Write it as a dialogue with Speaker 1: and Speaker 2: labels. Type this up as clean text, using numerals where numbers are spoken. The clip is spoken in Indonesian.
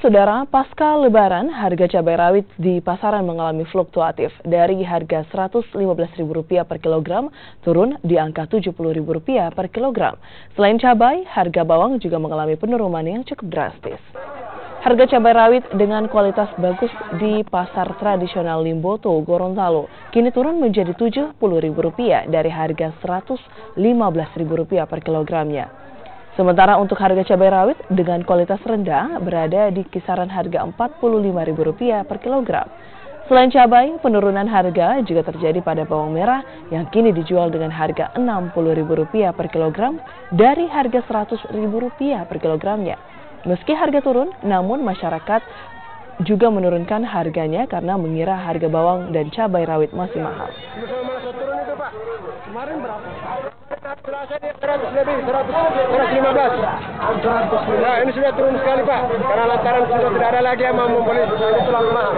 Speaker 1: Saudara, pasca Lebaran, harga cabai rawit di pasaran mengalami fluktuatif. Dari harga Rp115.000 per kilogram, turun di angka Rp70.000 per kilogram. Selain cabai, harga bawang juga mengalami penurunan yang cukup drastis. Harga cabai rawit dengan kualitas bagus di pasar tradisional Limboto, Gorontalo, kini turun menjadi Rp70.000 dari harga Rp115.000 per kilogramnya. Sementara untuk harga cabai rawit dengan kualitas rendah berada di kisaran harga Rp45.000 per kilogram. Selain cabai, penurunan harga juga terjadi pada bawang merah yang kini dijual dengan harga Rp60.000 per kilogram dari harga Rp100.000 per kilogramnya. Meski harga turun, namun masyarakat juga menurunkan harganya karena mengira harga bawang dan cabai rawit masih mahal.
Speaker 2: Kemarin berapa? Selasa dia 100 lebih, 115. Nah, ini sudah turun sekali, Pak. Karena lantaran sudah tidak ada lagi yang mau membeli, itu terlalu mahal.